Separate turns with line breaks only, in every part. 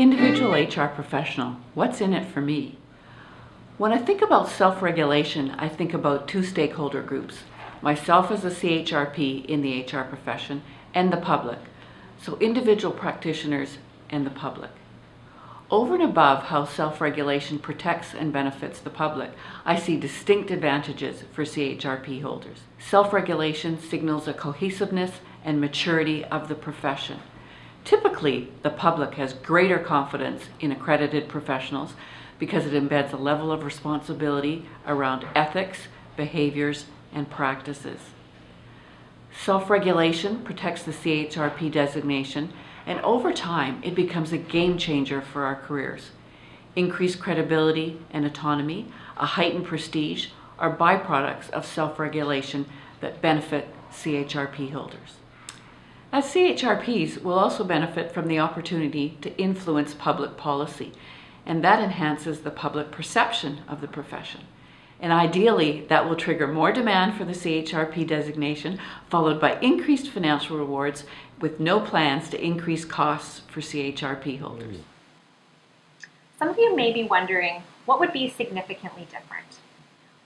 the individual HR professional, what's in it for me? When I think about self-regulation, I think about two stakeholder groups, myself as a CHRP in the HR profession and the public, so individual practitioners and the public. Over and above how self-regulation protects and benefits the public, I see distinct advantages for CHRP holders. Self-regulation signals a cohesiveness and maturity of the profession. Typically, the public has greater confidence in accredited professionals because it embeds a level of responsibility around ethics, behaviors, and practices. Self-regulation protects the CHRP designation, and over time, it becomes a game changer for our careers. Increased credibility and autonomy, a heightened prestige, are byproducts of self-regulation that benefit CHRP holders. As CHRPs, we'll also benefit from the opportunity to influence public policy, and that enhances the public perception of the profession. And ideally, that will trigger more demand for the CHRP designation, followed by increased financial rewards with no plans to increase costs for CHRP holders.
Some of you may be wondering, what would be significantly different?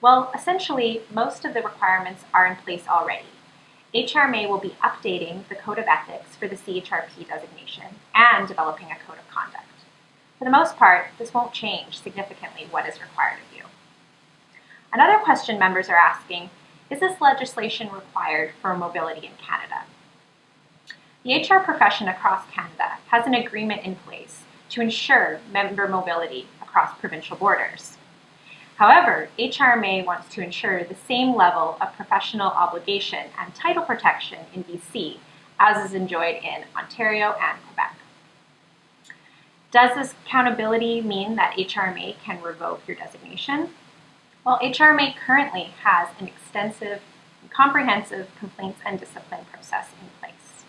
Well, essentially, most of the requirements are in place already. HRMA will be updating the Code of Ethics for the CHRP designation and developing a Code of Conduct. For the most part, this won't change significantly what is required of you. Another question members are asking, is this legislation required for mobility in Canada? The HR profession across Canada has an agreement in place to ensure member mobility across provincial borders. However, HRMA wants to ensure the same level of professional obligation and title protection in BC as is enjoyed in Ontario and Quebec. Does this accountability mean that HRMA can revoke your designation? Well, HRMA currently has an extensive and comprehensive complaints and discipline process in place.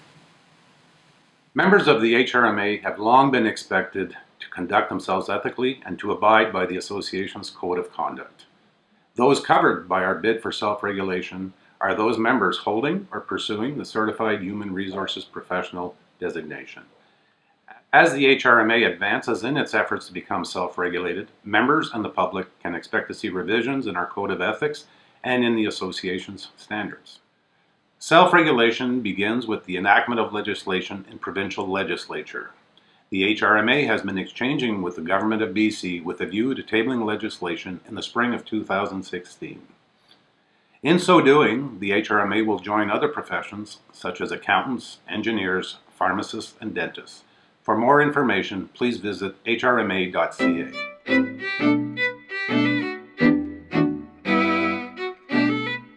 Members of the HRMA have long been expected to conduct themselves ethically and to abide by the association's code of conduct. Those covered by our bid for self-regulation are those members holding or pursuing the Certified Human Resources Professional designation. As the HRMA advances in its efforts to become self-regulated, members and the public can expect to see revisions in our code of ethics and in the association's standards. Self-regulation begins with the enactment of legislation in provincial legislature. The HRMA has been exchanging with the Government of BC with a view to tabling legislation in the spring of 2016. In so doing, the HRMA will join other professions such as accountants, engineers, pharmacists, and dentists. For more information, please visit hrma.ca.